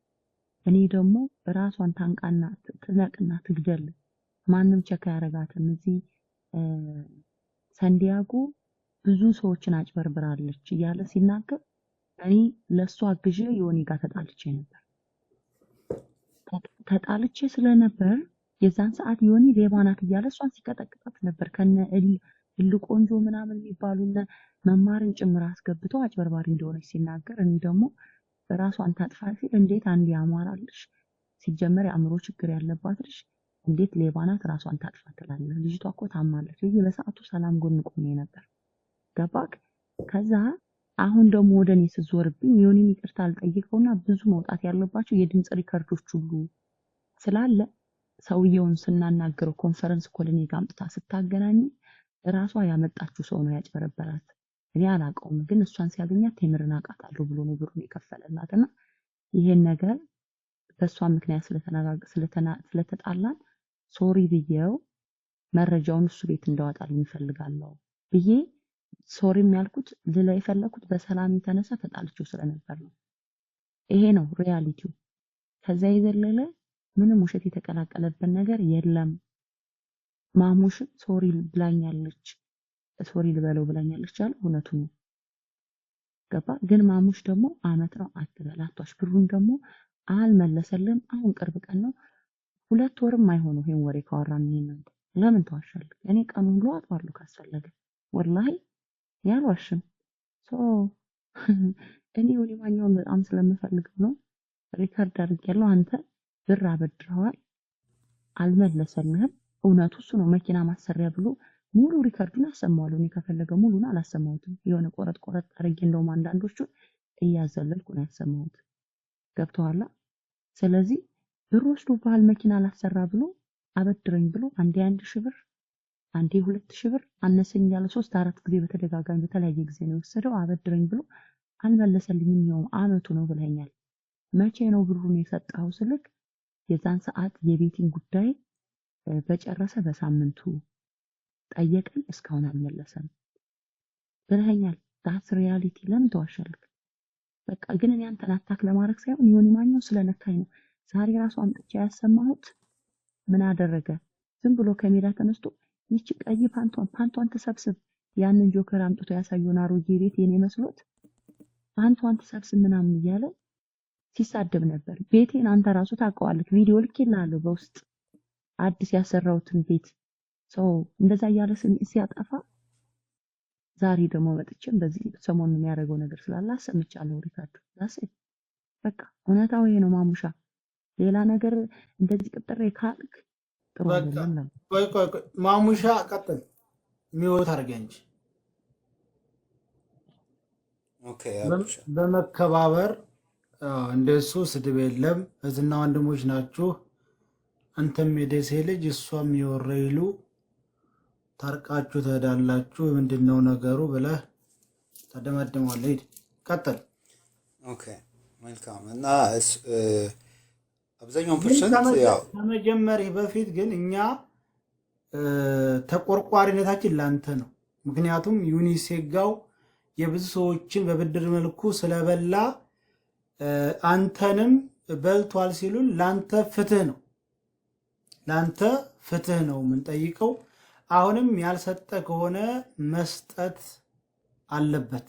እኔ ደግሞ ራሷን ታንቃና ትነቅና ትግደል ማንም ቸካ ያረጋትም እዚህ ሳንዲያጎ ብዙ ሰዎችን አጭበርብራለች እያለ ሲናገር እኔ ለሷ አግዤ ዮኒ ጋር ተጣልቼ ነበር። ተጣልቼ ስለነበር የዛን ሰዓት ዮኒ ሌባ ናት እያለ እሷን ሲቀጠቅጣት ነበር። ከነ ቆንጆ ምናምን የሚባሉና መማርን ጭምር አስገብቶ አጭበርባሪ እንደሆነች ሲናገር እኔ ደግሞ ራሷን ታጥፋ ሲል እንዴት አንድ ያማራልሽ ሲጀመር የአእምሮ ችግር ያለባት ልጅ እንዴት ሌባ ናት ራሷን ታጥፋ ትላለህ? ልጅቷ እኮ ታማለች። ይሄ በሰዓቱ ሰላም ጎን ቆሜ ነበር። ገባክ? ከዛ አሁን ደግሞ ወደኔ ስዞርብኝ ዮኒን ይቅርታ አልጠይቀውና ብዙ መውጣት ያለባቸው የድምጽ ሪከርዶች ሁሉ ስላለ ሰውየውን ስናናገረው ኮንፈረንስ ኮል እኔ ጋር አምጥታ ስታገናኝ ራሷ ያመጣችው ሰው ነው ያጭበረበራት። እኔ አላውቀውም፣ ግን እሷን ሲያገኛት ቴምርን አውቃታለሁ ብሎ ነው ብሩን የከፈለላትና ይሄን ነገር በእሷ ምክንያት ስለተጣላን ሶሪ ብዬው መረጃውን እሱ ቤት እንዳወጣልኝ እፈልጋለሁ ብዬ ሶሪም ያልኩት ልላ የፈለኩት በሰላም የተነሳ ተጣልቼው ስለነበር ነው። ይሄ ነው ሪያሊቲው። ከዛ የዘለለ ምንም ውሸት የተቀላቀለበት ነገር የለም። ማሙሽ ሶሪ ብላኛለች፣ ሶሪ ልበለው ብላኛለች አለ። እውነቱን ነው። ገባ? ግን ማሙሽ ደግሞ አመት ነው አትበል፣ አትዋሽ። ብሩን ደግሞ አልመለሰልም። አሁን ቅርብ ቀን ነው 2 ወርም አይሆነው ይሄን ወሬ ካወራን እናንተ ለምን ተዋሻለህ? እኔ ቀኑን ሁሉ አጥዋለሁ ካስፈለገ ወላሂ ያልዋሽም። እኔ ወዲ ማኛውን በጣም ስለምፈልገው ነው ሪከርድ አድርጌያለሁ። አንተ ብር አበድረዋል አልመለሰልህም። እውነቱ እሱ ነው። መኪና ማሰሪያ ብሎ ሙሉ ሪከርዱን አሰማዋለሁ። እኔ ከፈለገ ሙሉን አላሰማሁትም። የሆነ ቆረጥ አድርጌ እንደውም አንዳንዶቹን እያዘለልኩ ነው ያሰማሁት። ገብቶሃል? ስለዚህ ብር ወስዶ ባህል መኪና ላሰራ ብሎ አበድረኝ ብሎ አንድ 1,000 ብር አንዴ 2000 ብር አነሰኝ ያለ 3-4 ጊዜ በተደጋጋሚ በተለያየ ጊዜ ነው የወሰደው። አበድረኝ ብሎ አልመለሰልኝም። ይኸው አመቱ ነው ብለኛል። መቼ ነው ብሩን የሰጠው ስልክ የዛን ሰዓት የቤቲን ጉዳይ በጨረሰ በሳምንቱ ጠየቀን፣ እስካሁን አልመለሰም ብለኛል። ዳስ ሪያሊቲ። ለምን ተዋሻለክ? በቃ ግን እኔ አንተን አታክ ለማድረግ ሳይሆን ዮኒ ማኛው ስለነካኝ ነው። ዛሬ ራሱ አምጥቼ ያሰማሁት ምን አደረገ? ዝም ብሎ ከሜዳ ተነስቶ ይቺ ቀይ ፓንቷን ተሰብስብ፣ ያንን ጆከር አምጥቶ ያሳየውን አሮጌ ቤት የኔ መስሎት ፓንቷን ተሰብስብ ምናምን እያለ ሲሳደብ ነበር። ቤቴን አንተ ራሱ ታውቀዋለህ፣ ቪዲዮ ልኬልሃለሁ በውስጥ አዲስ ያሰራሁትን ቤት ሰው እንደዛ እያለ ሲያጠፋ፣ ዛሬ ደግሞ መጥቼም በዚህ ሰሞኑን የሚያደርገው ነገር ስላለ አሰምቻለሁ። ሪካርድ ዛሴ በቃ እውነታው ይሄ ነው። ማሙሻ ሌላ ነገር እንደዚህ ቅጥሬ ካልክ ጥሩ አይደለም ነው። ቆይ ማሙሻ ቀጥል፣ ሚወት አድርገህ እንጂ ኦኬ። በመከባበር እንደሱ ስድብ የለም። እዝና ወንድሞች ናችሁ። አንተም የደሴ ልጅ እሷም የወረይሉ ታርቃችሁ ትሄዳላችሁ። ምንድነው ነገሩ ብለህ ተደመደማለህ። ሂድ ቀጥል። ኦኬ መልካም። እና አብዛኛው ፐርሰንት ያው ከመጀመሪያ በፊት ግን እኛ ተቆርቋሪነታችን ላንተ ነው። ምክንያቱም ዩኒሴጋው የብዙ ሰዎችን በብድር መልኩ ስለበላ አንተንም በልቷል ሲሉን ላንተ ፍትህ ነው የምንጠይቀው። አሁንም ያልሰጠ ከሆነ መስጠት አለበት።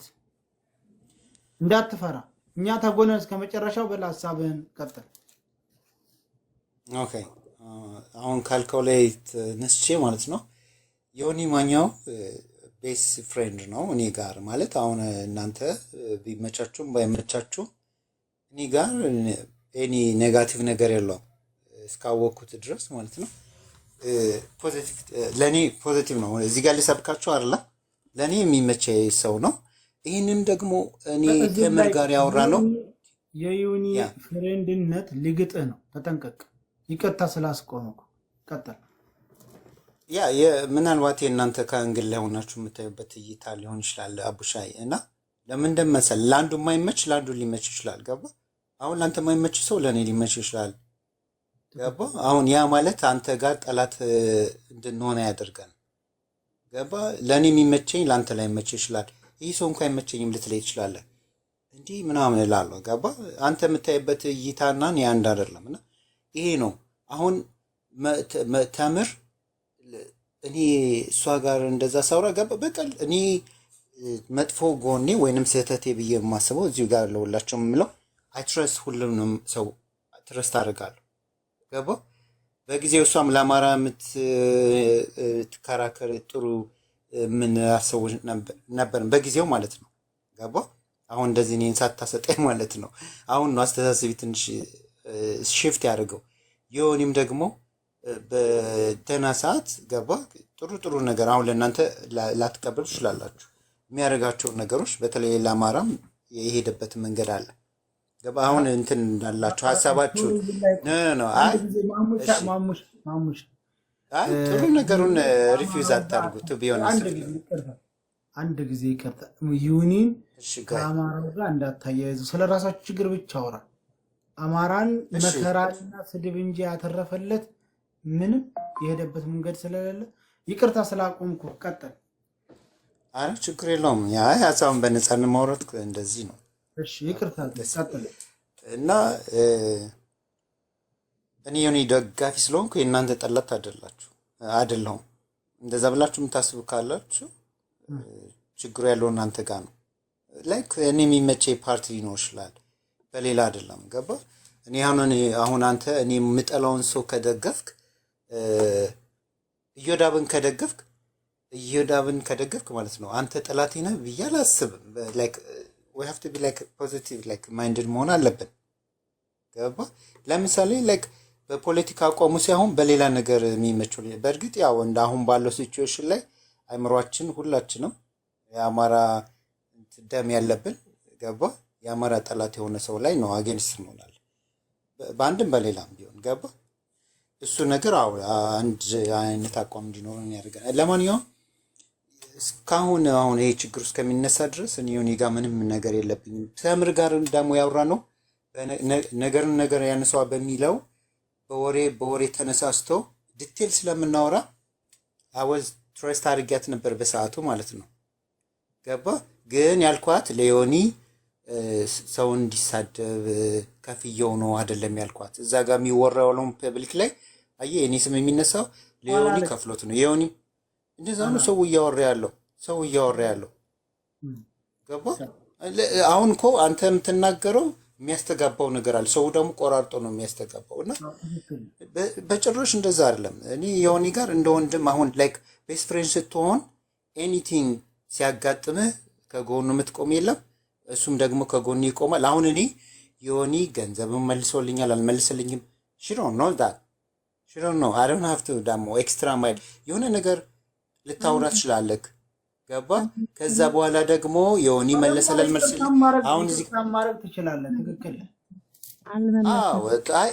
እንዳትፈራ፣ እኛ ተጎነን እስከ መጨረሻው። በል ሀሳብህን ቀጥል። ኦኬ አሁን ካልከው ላይ ተነስቼ ማለት ነው ዮኒ ማኛው ቤስ ፍሬንድ ነው እኔ ጋር ማለት አሁን እናንተ ቢመቻችሁም ባይመቻችሁም እኔ ጋር ኤኒ ኔጋቲቭ ነገር የለውም እስካወቅኩት ድረስ ማለት ነው። ፖዚቲቭ ለኔ ፖዚቲቭ ነው። እዚህ ጋር ሊሰብካችሁ አይደለ፣ ለኔ የሚመች ሰው ነው። ይህንም ደግሞ እኔ ተምር ጋር ያወራ ነው። የዩኒ ፍሬንድነት ሊግጥህ ነው፣ ተጠንቀቅ። ይቀጣ ስላስቆመኩ ቀጥል። ያ ምናልባት የእናንተ ከአንግል ላይ ሆናችሁ የምታዩበት እይታ ሊሆን ይችላል አቡሻይ። እና ለምን እንደመሰል ለአንዱ የማይመች ለአንዱ ሊመች ይችላል። ገባ? አሁን ለአንተ የማይመች ሰው ለእኔ ሊመች ይችላል። ገባ? አሁን ያ ማለት አንተ ጋር ጠላት እንድንሆነ ያደርጋል። ገባ? ለእኔ የሚመቸኝ ለአንተ ላይ መች ይችላል። ይህ ሰው እንኳ አይመቸኝም ልትለይ ይችላለህ። እንዲህ ምናምን እላለሁ። ገባ? አንተ የምታይበት እይታና እኔ አንድ አይደለም። እና ይሄ ነው አሁን ተምር እኔ እሷ ጋር እንደዛ ሳውራ ገባ በቀል እኔ መጥፎ ጎኔ ወይንም ስህተቴ ብዬ የማስበው እዚሁ ጋር ለሁላቸው የምለው አይትረስ ሁሉንም ሰው ትረስት አደርጋለሁ። ገባ? በጊዜው እሷም ለአማራ የምትከራከር ጥሩ ምን ሰዎች ነበርን በጊዜው ማለት ነው። ገባ? አሁን እንደዚህ እኔን ሳታሰጠኝ ማለት ነው። አሁን ነው አስተሳሰቢ ትንሽ ሽፍት ያደርገው። ዮኒም ደግሞ በደህና ሰዓት ገባ ጥሩ ነገር አሁን ለእናንተ ላትቀበሉ ትችላላችሁ። የሚያደርጋቸውን ነገሮች በተለይ ለአማራም የሄደበት መንገድ አለ። ገባ? አሁን እንትን እንዳላችሁ ሀሳባችሁ ጥሩ ነገሩን ሪፊውዝ አታድርጉት። ቢሆን አንድ ጊዜ ይቀርታ ዩኒን ከአማራው ጋር እንዳታያይዙ። ስለ ራሳችሁ ችግር ብቻ አውራ። አማራን መከራና ስድብ እንጂ ያተረፈለት ምንም የሄደበት መንገድ ስለሌለ ይቅርታ ስላቆምኩ ቀጥል። አረ ችግር የለውም። ያ ሀሳብን በነፃነት ማውራት እንደዚህ ነው። እሺ ይቅርታ ቀጥል። እና እኔ ዮኒ ደጋፊ ስለሆንኩ የእናንተ ጠላት አይደለሁም። እንደዛ ብላችሁ የምታስቡ ካላችሁ ችግሩ ያለው እናንተ ጋር ነው። ላይክ እኔ የሚመቼ ፓርቲ ሊኖር ይችላል፣ በሌላ አይደለም። ገባ? እኔ አሁን አንተ እኔ የምጠላውን ሰው ከደገፍክ እዮዳብን ከደገፍክ ማለት ነው አንተ ጠላቴ ነህ ብዬ አላስብም። ላይክ we have to be like positive like minded መሆን አለብን። ገባ? ለምሳሌ ላይክ በፖለቲካ አቋሙ ሳይሆን በሌላ ነገር የሚመቸው በእርግጥ ያው እንደ አሁን ባለው ሲቹዌሽን ላይ አይምሯችን ሁላችንም የአማራ ደም ያለብን ገባ? የአማራ ጠላት የሆነ ሰው ላይ ነው አጌንስት እንሆናለን በአንድም በሌላም ቢሆን። ገባ? እሱ ነገር አንድ አይነት አቋም እንዲኖረን ያደርጋል። ለማንኛውም እስካሁን አሁን ይሄ ችግር እስከሚነሳ ድረስ እኔ ዮኒ ጋር ምንም ነገር የለብኝም። ተምር ጋር ደግሞ ያወራ ነው ነገር ያነሳዋ በሚለው በወሬ ተነሳስቶ ዲቴል ስለምናወራ አወዝ ትረስት አድርጊያት ነበር በሰዓቱ ማለት ነው። ገባ ግን ያልኳት ለዮኒ ሰው እንዲሳደብ ከፍየው ነው አይደለም ያልኳት። እዛ ጋር የሚወራው ፐብሊክ ላይ አየ እኔ ስም የሚነሳው ለዮኒ ከፍሎት ነው። ዮኒ እንደዛ ነው ሰው እያወራ ያለው ገባ። አሁን እኮ አንተ የምትናገረው የሚያስተጋባው ነገር አለ። ሰው ደግሞ ቆራርጦ ነው የሚያስተጋባው እና በጭራሽ እንደዛ አይደለም። እኔ ዮኒ ጋር እንደ ወንድም አሁን ላይክ ቤስት ፍሬንድ ስትሆን ኤኒቲንግ ሲያጋጥምህ ከጎኑ የምትቆም የለም፣ እሱም ደግሞ ከጎኑ ይቆማል። አሁን እኔ ዮኒ ገንዘብን መልሶልኛል አልመልስልኝም ሽሮን ነው ዳት ሽሮን ነው አይ ዶንት ሃቭ ቱ ደግሞ ኤክስትራ ማይል የሆነ ነገር ልታወራ ትችላለህ። ገባ ከዛ በኋላ ደግሞ ዮኒ መለሰል አልመልስልኝ አሁን እዚህ ማረግ ትችላለህ። ትክክል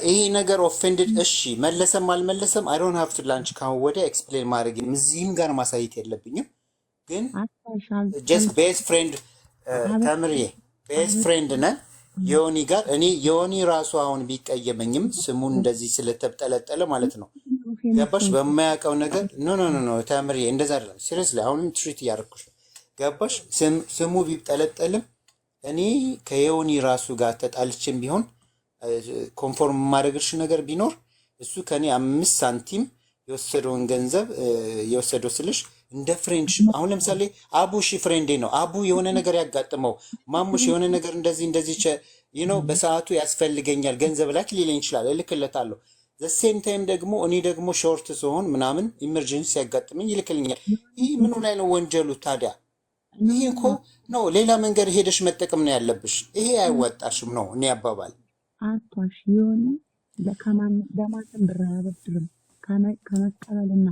ይሄ ነገር ኦፌንድድ እሺ መለሰም አልመለሰም አይ ዶንት ሃቭ ቱ ላንች ካሁን ወዲያ ኤክስፕሌን ማድረግ እዚህም ጋር ማሳየት የለብኝም። ግን ጀስት ቤስት ፍሬንድ ተምሬ ቤስት ፍሬንድ ነን ዮኒ ጋር እኔ ዮኒ ራሱ አሁን ቢቀየመኝም ስሙን እንደዚህ ስለተጠለጠለ ማለት ነው ገባሽ በማያውቀው ነገር ኖ ተምሬ እንደዛ አይደለም ሲሪየስሊ አሁንም ትሪት ያርኩሽ ገባሽ ስሙ ቢጠለጠልም እኔ ከዮኒ ራሱ ጋር ተጣልቼም ቢሆን ኮንፎርም ማድረግሽ ነገር ቢኖር እሱ ከኔ 5 ሳንቲም የወሰደውን ገንዘብ የወሰደው ስልሽ እንደ ፍሬንድሺፕ አሁን ለምሳሌ አቡሽ ፍሬንዴ ነው። አቡ የሆነ ነገር ያጋጥመው ማሙሽ የሆነ ነገር እንደዚህ በሰዓቱ ያስፈልገኛል ገንዘብ ላክ ሊለኝ ይችላል፣ እልክለታለሁ። ዘሴም ታይም ደግሞ እኔ ደግሞ ሾርት ሲሆን ምናምን ኢመርጀንሲ ያጋጥመኝ ይልክልኛል። ይህ ምኑ ላይ ነው ወንጀሉ ታዲያ? ይሄ እኮ ነው ሌላ መንገድ ሄደሽ መጠቀም ነው ያለብሽ። ይሄ አይወጣሽም ነው እኔ አባባል። አቷሽ የሆነ ለማንም ብር አያበድርም ከመቀበልና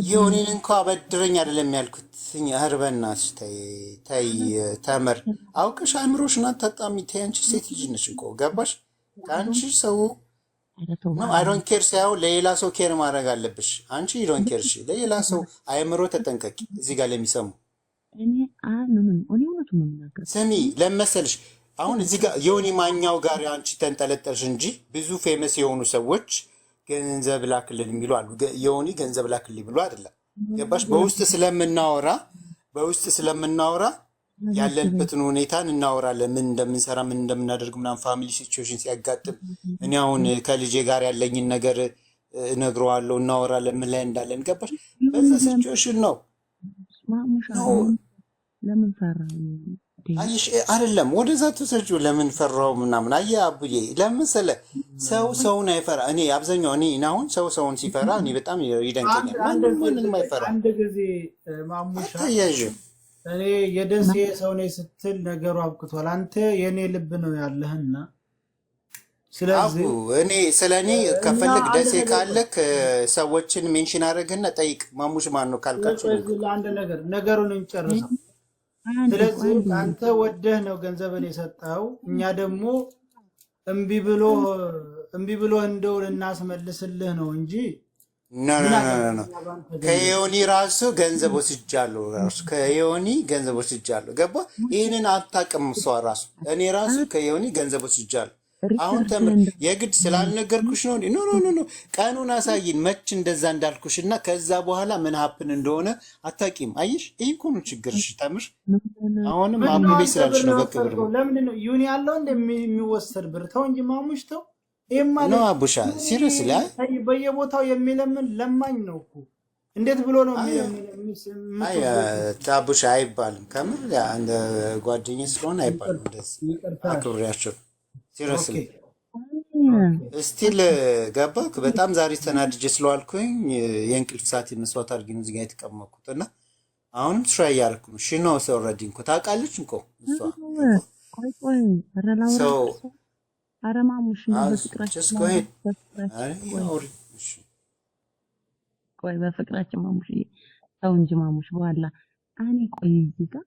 ዮኒን እንኳ አበድረኝ አይደለም ያልኩት። ህርበናሽ ተይ ተምር አውቅሽ አእምሮሽን አታጣሚ። ተይ አንቺ ሴት ልጅ ነሽ እኮ ገባሽ? ከአንቺ ሰው አይ ዶንት ኬር ሳይሆን ለሌላ ሰው ኬር ማድረግ አለብሽ። አንቺ ዶንት ኬር እሺ፣ ለሌላ ሰው አእምሮ ተጠንቀቂ። እዚህ ጋር ለሚሰሙ ስሚ ለመሰልሽ አሁን እዚህ ጋር ዮኒ ማኛው ጋር አንቺ ተንጠለጠልሽ እንጂ ብዙ ፌመስ የሆኑ ሰዎች ገንዘብ ላክልን የሚሉ አሉ። ዮኒ ገንዘብ ላክልኝ ብሎ አይደለም ገባሽ? በውስጥ ስለምናወራ ያለንበትን ሁኔታን እናወራለን። ምን እንደምንሰራ ምን እንደምናደርግ ምናምን ፋሚሊ ሲቹዌሽን ሲያጋጥም እኔ አሁን ከልጄ ጋር ያለኝን ነገር እነግረዋለሁ፣ እናወራለን ምን ላይ እንዳለን ገባሽ? በዛ ሲቹዌሽን ነው ለምን ፈራ አይሽ አይደለም ወደዛ ተሰጁ ለምን ፈራው ምናምን አየ አቡዬ ለምሳሌ ሰውን አይፈራ። እኔ አብዛኛው እኔ አሁን ሰውን ሲፈራ እኔ በጣም ይደንቀኛል። ማንንም አይፈራ። አንድ ጊዜ ማሙሻ ታያዥ እኔ የደሴ ሰው ነኝ ስትል ነገሩ አብቅቷል። አንተ የኔ ልብ ነው ያለህና ስለዚህ እኔ ስለኔ ከፈልክ ደሴ ካለክ ሰዎችን ሜንሽን አድርግና ጠይቅ። ማሙሽ ማን ነው ካልካችሁ ለአንድ ነገሩን እንጨርሰው። ስለዚህ አንተ ወደህ ነው ገንዘብን የሰጠው፣ እኛ ደግሞ እምቢ ብሎ እንደው እናስመልስልህ ነው እንጂ ከዮኒ ራሱ ገንዘብ ወስጃለሁ። ገባ? ይህንን አታውቅም እሷ ራሱ። እኔ ራሱ ከዮኒ ገንዘብ ወስጃለሁ። አሁን ተምር የግድ ስላልነገርኩሽ ነው። ኖ ቀኑን አሳይን መች እንደዛ እንዳልኩሽ እና ከዛ በኋላ ምን ሀፕን እንደሆነ አታውቂም። አየሽ ይህ እኮ ነው ችግርሽ ተምር። አሁንም አቡቤ ስላልሽ ነው በቃ ብር ለምን ነው ዩኒ ያለው እንደሚወሰድ ብር ተው እንጂ ማሙሽ ተው። ነው አቡሻ ሲሪየስ ላይ በየቦታው የሚለምን ለማኝ ነው እኮ። እንዴት ብሎ ነው የሚለምን? አቡሻ አይባልም ከምር እንደ ጓደኛ ስለሆነ አይባልም። እንደዚህ አክብሬያቸው ሲሪየስሊ ስቲል ገባክ። በጣም ዛሬ ተናድጄ ስለዋልኩኝ የእንቅልፍ ሰዓት መስዋዕት አድርጌ ነው እዚህ ጋር የተቀመጥኩት እና አሁንም ትራይ ያልኩ ነው። ሺ ነው ሰው ኦልሬዲ እንኳን ታውቃለች እንኳን እሷ ሰው አረማሙሽ በፍቅራችን ማሙሽ ሰው እንጂ ማሙሽ በኋላ እኔ ቆይ እዚህ ጋር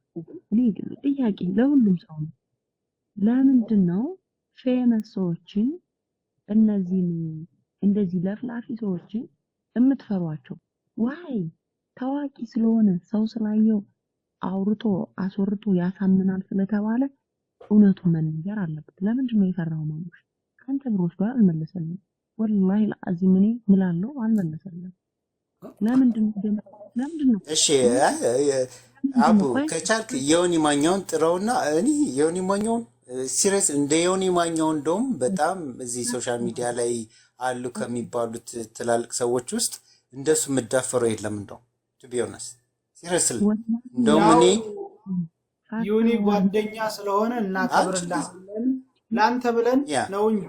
ጥያቄ ለሁሉም ሰው ነው። ለምንድን ነው ፌመስ ሰዎችን እነዚህን እንደዚህ ለፍላፊ ሰዎችን የምትፈሯቸው? ዋይ ታዋቂ ስለሆነ ሰው ስላየው አውርቶ አስወርቶ ያሳምናል ስለተባለ እውነቱን መናገር አለበት። ለምንድን ነው የፈራው? ማሙሽ አንተ ብሮች ጋር አልመለሰልም። ወላሂ ለአዚም እኔ ምላለው አልመለሰልም። ለምንድን ነው? እሺ አቡ ከቻልክ ዮኒ ማኛውን ጥረውና እኔ ዮኒ ማኛውን ሲሪየስ እንደ ዮኒ ማኛው እንደውም በጣም እዚህ ሶሻል ሚዲያ ላይ አሉ ከሚባሉት ትላልቅ ሰዎች ውስጥ እንደሱ የምዳፈረው የለም። እንደውም ቱ ቢ ኦነስት ሲሪየስሊ እንደውም እኔ ዮኒ ጓደኛ ስለሆነ እናከብርልሃለን ላንተ ብለን ነው እንጂ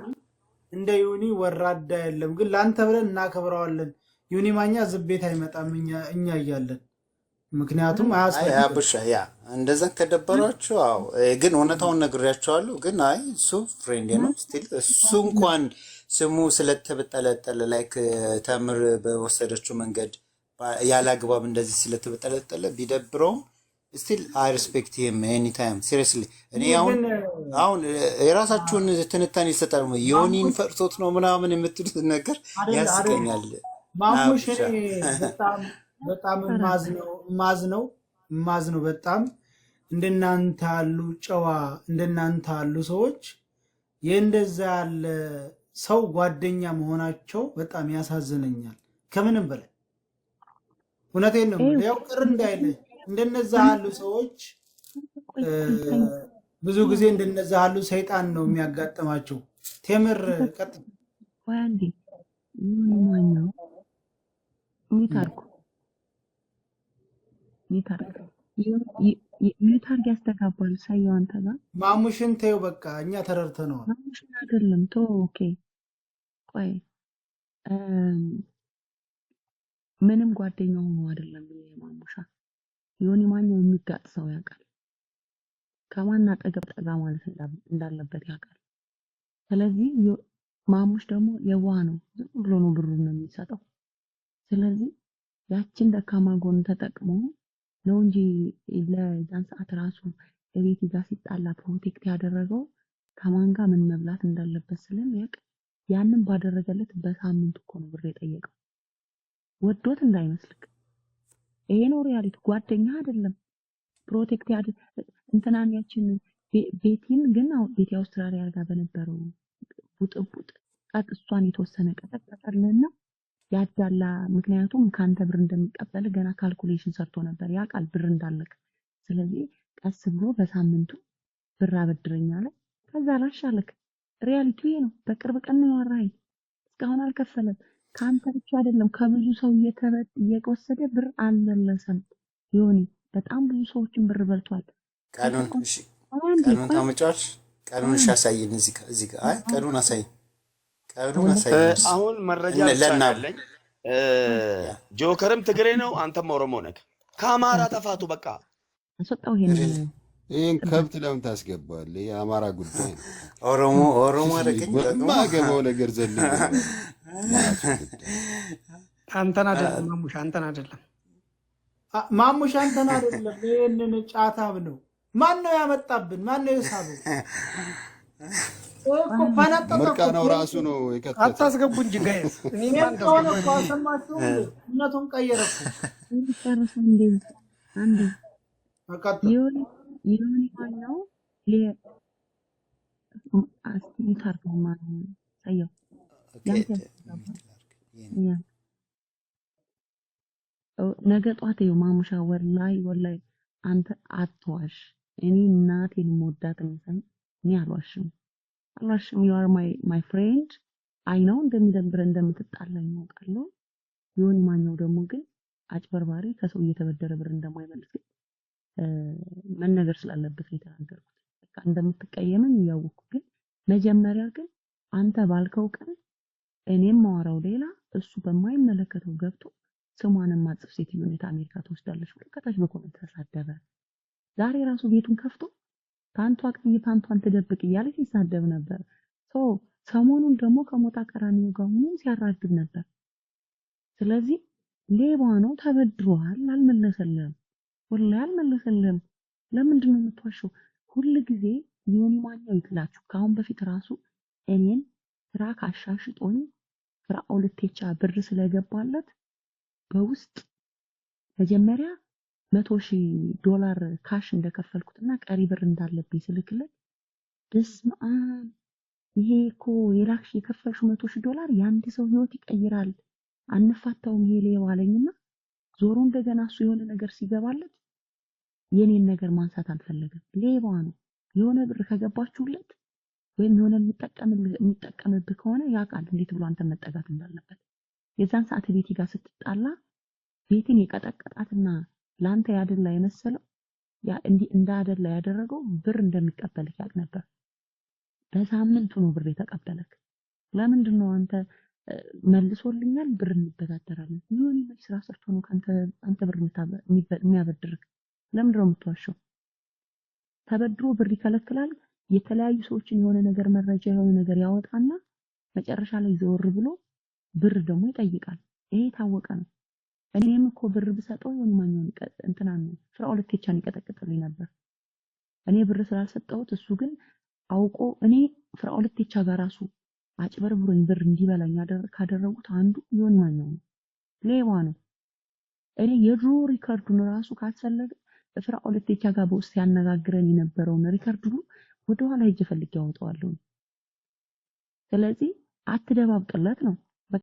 እንደ ዮኒ ወራዳ የለም። ግን ላንተ ብለን እናከብረዋለን። ዮኒ ማኛ ዝቤት አይመጣም እኛ እያለን ምክንያቱም አያስፈልግም። ያ እንደዛ ከደበሯችሁ አዎ፣ ግን እውነታውን ነግሬያቸዋለሁ። ግን አይ እሱ ፍሬንድ ነው ስቲል እሱ እንኳን ስሙ ስለተበጠለጠለ ላይክ ተምር በወሰደችው መንገድ ያለ አግባብ እንደዚህ ስለተበጠለጠለ ቢደብረውም ስቲል አይ ሪስፔክት ሂም ኤኒ ታይም ሲሪየስሊ። እኔ አሁን የራሳችሁን ትንታኔ ይሰጣል። ዮኒን ፈርቶት ነው ምናምን የምትሉት ነገር ያስቀኛል። ማሙሽ በጣም ማዝነው በጣም እንደናንተ ያሉ ጨዋ እንደናንተ ያሉ ሰዎች የእንደዛ ያለ ሰው ጓደኛ መሆናቸው በጣም ያሳዝነኛል ከምንም በላይ። እውነቴን ነው። ያው ቅር እንዳይል እንደነዛ ያሉ ሰዎች ብዙ ጊዜ እንደነዛ ያሉ ሰይጣን ነው የሚያጋጥማቸው። ቴምር ቀጥ ወንዲ ማኛው ሚታርግ ያስተጋባል ሳይው አንተ ጋር ማሙሽን ተይው በቃ እኛ ተረድተነዋል። ማሙሽን አይደለም ቶ ኦኬ ቆይ ምንም ጓደኛው ነው አይደለም ማሙሻ ዮኒ ማኛው የሚጋጥ ሰው ያውቃል። ከማን አጠገብ ጠጋ ማለት እንዳለበት ያውቃል። ስለዚህ ማሙሽ ደግሞ የዋህ ነው፣ ዝም ብሎ ነው ብሩን ነው የሚሰጠው። ስለዚህ ያችን ደካማ ጎን ተጠቅሞ ነው እንጂ ለዛን ሰዓት ራሱ እቤት ጋር ሲጣላ ፕሮቴክት ያደረገው ከማን ጋር ምን መብላት እንዳለበት ስለሚያውቅ ያንን ባደረገለት በሳምንት እኮ ነው ብር የጠየቀው። ወዶት እንዳይመስልክ። ይሄ ነው ሪያሊቲ። ጓደኛ አይደለም ፕሮቴክት እንትናን ያችን ቤቲን ግን ቤቲ አውስትራሊያ ጋር በነበረው ቡጥቡጥ ቀጥ እሷን የተወሰነ ቀጠቀጠልና ያዳላ። ምክንያቱም ካንተ ብር እንደሚቀበል ገና ካልኩሌሽን ሰርቶ ነበር ያውቃል ብር እንዳለክ። ስለዚህ ቀስ ብሎ በሳምንቱ ብር አበድረኛ ላይ ከዛ ላሻለክ። ሪያሊቲው ይሄ ነው። በቅርብ ቀን ነው ያወራኝ። እስካሁን አልከፈለም። ካንተ ብቻ አይደለም ከብዙ ሰው እየወሰደ ብር አልመለሰም። ዮኒ በጣም ብዙ ሰዎችን ብር በልቷል። ቀኑን ታመጫዎች ቀኑን አሳይን። እዚህ ጋር አይ ቀኑን አሳይን። አሁን መረጃ አለኝ። ጆከርም ትግሬ ነው፣ አንተም ኦሮሞ ነህ። ከአማራ ተፋቱ በቃ አስወጣው። ይሄን ከብት ለምን ታስገባለህ? የአማራ ጉዳይ ነው። ኦሮሞ አደረገኝ ማገባው ነገር ዘል አንተን አይደለም ማሙሽ፣ አንተን አይደለም ማሙሽ፣ አንተን አይደለም። ይሄንን ጫታብ ነው። ማን ነው ያመጣብን? ማን ነው የሳበው? ምርቃ ነው ራሱ ነው የከተተው። አታስገቡ እንጂ ጋይስ። እኔ ማን ነው ሰማችሁ? እነቱን ቀየረኩ። አንዴ ዮኒ ማኛው አስቲታርኩ ማለት ነው። ሳየው ነገ ጧት ይኸው ማሙሻ ወላይ አንተ አትዋሽ። እኔ እናቴን ሞዳት እንሰን እኔ አልዋሽም። you are my friend I know እንደሚደብረ እንደምትጣላኝ አውቃለሁ። ዮኒ ማኛው ደግሞ ግን አጭበርባሪ ከሰው እየተበደረ ብር እንደማይመልስ መነገር ስላለበት የተናገርኩት። በቃ እንደምትቀየመኝ ያወቅኩ። ግን መጀመሪያ ግን አንተ ባልከው ቀን እኔም ማወራው ሌላ እሱ በማይመለከተው ገብቶ ስሟን ማጽፍ ሴትዮ ነው አሜሪካ ትወስዳለች ብሎ ከታች በኮሜንት ተሳደበ። ዛሬ ራሱ ቤቱን ከፍቶ ታንቷ ቀኝ ታንቷን ተደብቅ እያለ ሲሳደብ ነበር። ሰሞኑን ደግሞ ከሞጣ ቀራኒው ጋር ምን ሲያራግብ ነበር። ስለዚህ ሌባ ነው፣ ተበድሯል፣ አልመለሰልህም። ወላሂ አልመለሰልህም። ለምንድን ነው የምትዋሸው? ሁሉ ጊዜ ዮኒ ማኛው ይጥላችሁ። ካሁን በፊት ራሱ እኔን ስራ ካሻሽጦኝ ፍራኦል ኢቴቻ ብር ስለገባለት በውስጥ መጀመሪያ $100,000 ካሽ እንደከፈልኩትና ቀሪ ብር እንዳለብኝ ስልክለት በስመ አብ ይሄ እኮ የላክሽ የከፈልሽው $100,000 የአንድ ሰው ህይወት ይቀይራል አንፋታውም ይሄ ሌባ አለኝና ዞሮ እንደገና እሱ የሆነ ነገር ሲገባለት የኔን ነገር ማንሳት አልፈለገም። ሌባ ነው። የሆነ ብር ከገባችሁለት ወይም የሆነ የሚጠቀምብህ ከሆነ ያውቃል እንዴት ብሎ አንተ መጠጋት እንዳለበት። የዛን ሰዓት ቤቲ ጋር ስትጣላ ቤትን የቀጠቀጣትና ላንተ ያደላ የመሰለው ያ እንዳደላ ያደረገው ብር እንደሚቀበልህ ያውቅ ነበር። በሳምንቱ ነው ብር የተቀበለክ። ለምንድን ነው አንተ መልሶልኛል ብር እንበዳደራለን? ምን ይመች ስራ ሰርቶ ነው አንተ ብር የሚያበድርክ? ለምንድን ነው የምትዋሸው? ተበድሮ ብር ይከለክላል። የተለያዩ ሰዎችን የሆነ ነገር መረጃ የሆነ ነገር ያወጣና መጨረሻ ላይ ዘወር ብሎ ብር ደግሞ ይጠይቃል። ይሄ ታወቀ ነው። እኔም እኮ ብር ብሰጠው የሆነ ማንኛውም እንትናን ፍራኦል ኢቴቻን ይቀጠቅጥልኝ ነበር። እኔ ብር ስላልሰጠሁት እሱ ግን አውቆ እኔ ፍራኦል ኢቴቻ ጋር ራሱ አጭበርብሮኝ ብር እንዲበላኝ ካደረጉት አንዱ የሆነ ማንኛውም ሌባ ነው። እኔ የድሮ ሪከርዱን ራሱ ካስፈለገ ፍራኦል ኢቴቻ ጋር በውስጥ ያነጋግረን የነበረውን ሪከርድ ሁሉ ወደ ኋላ ሄጄ ፈልጌ አወጣዋለሁ። ስለዚህ አትደባብቅለት ነው።